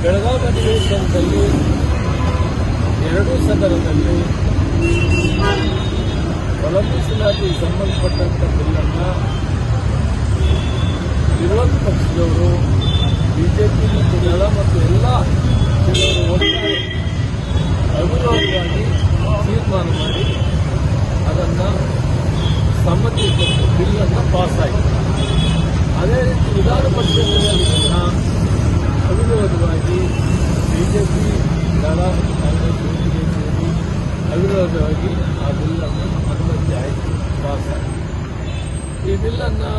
ಬೆಳಗಾವಿ ಅಧಿವೇಶನದಲ್ಲಿ ಎರಡೂ ಸದನದಲ್ಲಿ ಒಳ ಮೀಸಲಾತಿಗೆ ಸಂಬಂಧಪಟ್ಟಂಥ ಬಿಲ್ಲನ್ನು ವಿರೋಧ ಪಕ್ಷದವರು ಬಿಜೆಪಿ ಮತ್ತು ದಳ ಮತ್ತು ಎಲ್ಲ ಕೆಲವರು ಒಟ್ಟಾರೆ ಅವಿರೋಧವಾಗಿ ತೀರ್ಮಾನ ಮಾಡಿ ಅದನ್ನು ಸಮ್ಮತಿ ಕೊಟ್ಟು ಬಿಲ್ಲನ್ನು ಪಾಸ್ ಆಯಿತು. ಅದೇ ರೀತಿ ವಿಧಾನ ಪರಿಷತ್ತಿನಲ್ಲಿ ಅವಿರೋಧವಾಗಿ ಬಿಜೆಪಿ ದಳ ಕಾಂಗ್ರೆಸ್ ಜೊತೆಗೆ ಸೇರಿ ಅವಿರೋಧವಾಗಿ ಆ ಬಿಲ್ಲನ್ನು ಅನುಮತಿ ಆಯಿತು, ಪಾಸ್ ಆಯಿತು. ಈ ಬಿಲ್ಲನ್ನು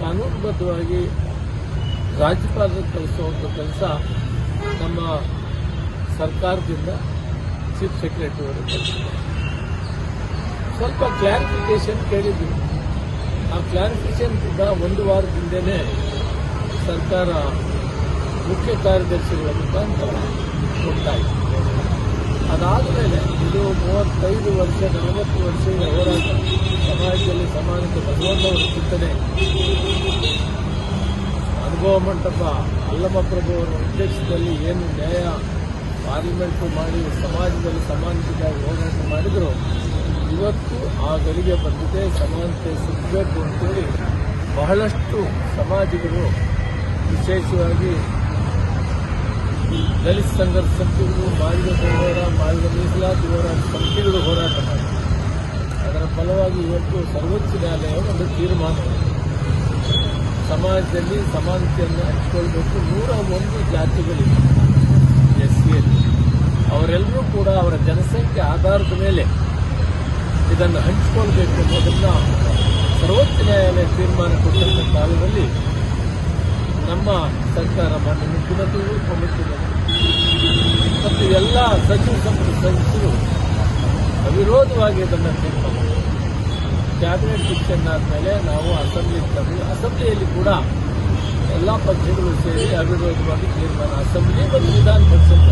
ಕಾನೂನುಬದ್ಧವಾಗಿ ರಾಜ್ಯಪಾಲರಿಗೆ ಕಳಿಸುವಂಥ ಕೆಲಸ ನಮ್ಮ ಸರ್ಕಾರದಿಂದ ಚೀಫ್ ಸೆಕ್ರೆಟರಿ ಅವರು ಕಳಿಸಿದ್ದಾರೆ. ಸ್ವಲ್ಪ ಕ್ಲಾರಿಫಿಕೇಶನ್ ಕೇಳಿದ್ವಿ. ಆ ಕ್ಲಾರಿಫಿಕೇಶನ್ ಕೂಡ ಒಂದು ವಾರದಿಂದನೇ ಸರ್ಕಾರ ಮುಖ್ಯ ಕಾರ್ಯದರ್ಶಿಗಳ ಮುಖಾಂತರ ಕೊಟ್ಟಾಯಿತು. ಅದಾದ ಮೇಲೆ ಇದು 35 ವರ್ಷ 40 ವರ್ಷದ ಹೋರಾಟ, ಸಮಾಜದಲ್ಲಿ ಸಮಾನತೆ ಭಗವಂತವರ ಚಿಂತನೆ, ಅನುಭವ ಮಂಟಪ ಅಲ್ಲಮಪ್ರಭು ಅವರ ಅಧ್ಯಕ್ಷದಲ್ಲಿ ಏನು ನ್ಯಾಯ ಪಾರ್ಲಿಮೆಂಟು ಮಾಡಿ ಸಮಾಜದಲ್ಲಿ ಸಮಾನತೆಗಾಗಿ ಹೋರಾಟ ಮಾಡಿದ್ರು, ಇವತ್ತು ಆ ಗಳಿಗೆ ಬಂದಿದೆ. ಸಮಾನತೆ ಸಿಗಬೇಕು ಅಂತೇಳಿ ಬಹಳಷ್ಟು ಸಮಾಜಗಳು, ವಿಶೇಷವಾಗಿ ದಲಿತ ಸಂಘರ್ಷ ಸಮಿತಿಗಳು, ಮಾದಿಗ ಹೋರಾಟ, ಮಾದಿಗ ಮೀಸಲಾತಿ ಹೋರಾಟ ಸಮಿತಿಗಳು ಹೋರಾಟ ಮಾಡಿ ಅದರ ಫಲವಾಗಿ ಇವತ್ತು ಸರ್ವೋಚ್ಚ ನ್ಯಾಯಾಲಯ ಒಂದು ತೀರ್ಮಾನ, ಸಮಾಜದಲ್ಲಿ ಸಮಾನತೆಯನ್ನು ಹಂಚಿಕೊಳ್ಬೇಕು. 101 ಜಾತಿಗಳಿವೆ ಎಸ್ಸಿಯಲ್ಲಿ, ಅವರೆಲ್ಲರೂ ಕೂಡ ಅವರ ಜನಸಂಖ್ಯೆ ಆಧಾರದ ಮೇಲೆ ಇದನ್ನು ಹಂಚಿಕೊಳ್ಬೇಕು ಅನ್ನೋದನ್ನು ಸರ್ವೋಚ್ಚ ನ್ಯಾಯಾಲಯ ತೀರ್ಮಾನ ಕೊಟ್ಟಂಥ ಕಾಲದಲ್ಲಿ ನಮ್ಮ ಸರ್ಕಾರ ಮಾನ್ಯ ಮುಖ್ಯಮಂತ್ರಿಗಳು, ಉಪಮುಖ್ಯಮಂತ್ರಿ ಮತ್ತು ಎಲ್ಲ ಸಚಿವ ಸಂಪುಟ ಸದಸ್ಯರು ಅವಿರೋಧವಾಗಿ ಇದನ್ನು ತೀರ್ಮಾನ ಕ್ಯಾಬಿನೆಟ್ ಡಿಸಿಷನ್ ಆದಮೇಲೆ ನಾವು ಅಸೆಂಬ್ಲಿಯಲ್ಲಿ ಕೂಡ ಎಲ್ಲ ಪಕ್ಷಗಳು ಸೇರಿ ಅವಿರೋಧವಾಗಿ ತೀರ್ಮಾನ, ಅಸೆಂಬ್ಲಿ ಮತ್ತು ವಿಧಾನ ಪರಿಷತ್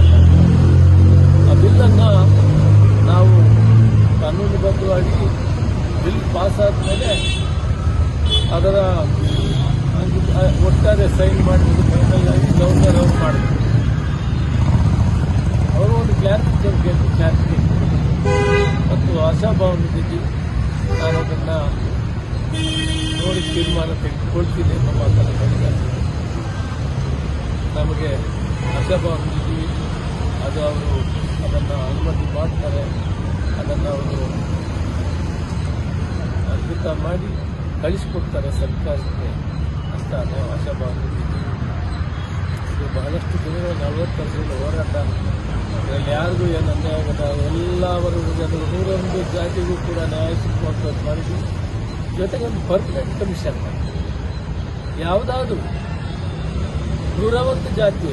ಆ ಬಿಲ್ಲನ್ನು ನಾವು ಕಾನೂನುಬದ್ಧವಾಗಿ ಬಿಲ್ ಪಾಸ್ ಆದಮೇಲೆ ಅದರ ಒಟ್ಟಾರೆ ಸೈನ್ ಮಾಡಿದ್ದು ಫೈನಲ್ ಆಗಿ ಗವರ್ನರ್ ಅವರು ಮಾಡಿದ್ರು. ಅವರು ಒಂದು ಕ್ಲಾರಿಫಿಕೇಶನ್ ಮತ್ತು ಆಶಾಭಾವನೆಯಲ್ಲಿ ನಾನು ಅದನ್ನು ನೋಡಿ ತೀರ್ಮಾನ ತೆಗೆದುಕೊಳ್ತೀನಿ ಎಂಬ ಮಾತನ್ನು ಹೇಳಿದ್ದಾರೆ. ನಮಗೆ ಆಶಾಭಾವನೆಯಲ್ಲಿ ಅದು ಅವರು ಅದನ್ನು ಅನುಮತಿ ಮಾಡ್ತಾರೆ, ಅದನ್ನು ಅವರು ಅದ್ಭುತ ಮಾಡಿ ಕಳಿಸಿಕೊಡ್ತಾರೆ ಸರ್ಕಾರಕ್ಕೆ ಅಂತ ನಾವು ಆಶಾಭಾವನೆಯಲ್ಲಿ. ಇದು ಬಹಳಷ್ಟು ದಿನಗಳ 40 ವರ್ಷಗಳ ಹೋರಾಟ, ಇದರಲ್ಲಿ ಯಾರಿಗೂ ಏನು ಅನ್ಯಾಯ ಆಗದ, ಎಲ್ಲವರು ಜನರು 101 ಜಾತಿಗೂ ಕೂಡ ನ್ಯಾಯ ಸಿಕ್ಕುವಂಥದ್ದು ಮಾಡಿದ್ವಿ. ಜೊತೆಗೆ ಒಂದು ಪರ್ಮನೆಂಟ್ ಕಮಿಷನ್ ಯಾವುದಾದ್ರೂ 101 ಜಾತಿ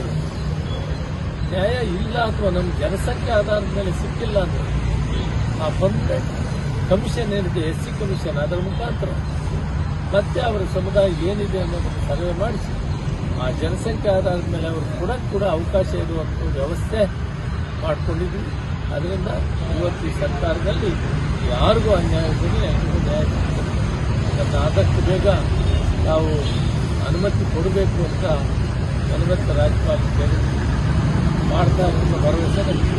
ನ್ಯಾಯ ಇಲ್ಲ ಅಥವಾ ನಮ್ಮ ಜನಸಂಖ್ಯೆ ಆಧಾರದ ಮೇಲೆ ಸಿಕ್ಕಿಲ್ಲ ಅಂದರೆ ಆ ಪರ್ಮನೆಂಟ್ ಕಮಿಷನ್ ಏನಿದೆ, SC ಕಮಿಷನ್, ಅದರ ಮುಖಾಂತರ ಮತ್ತೆ ಅವರ ಸಮುದಾಯ ಏನಿದೆ ಅನ್ನೋದನ್ನು ಸರ್ವೆ ಮಾಡಿಸಿ ಆ ಜನಸಂಖ್ಯೆ ಆಧಾರದ ಮೇಲೆ ಅವರು ಕೂಡ ಅವಕಾಶ ಇರುವಂಥ ವ್ಯವಸ್ಥೆ ಮಾಡಿಕೊಂಡಿದ್ವಿ. ಅದರಿಂದ ಇವತ್ತು ಈ ಸರ್ಕಾರದಲ್ಲಿ ಯಾರಿಗೂ ಅನ್ಯಾಯದಲ್ಲಿ ಎಲ್ಲರಿಗೂ ನ್ಯಾಯ ಸಿಗ್ತದೆ. ಅದನ್ನು ಆದಷ್ಟು ಬೇಗ ನಾವು ಅನುಮತಿ ಕೊಡಬೇಕು ಅಂತ ರಾಜ್ಯಪಾಲರು ಮಾಡ್ತಾ ಭರವಸೆ ನಮಗೆ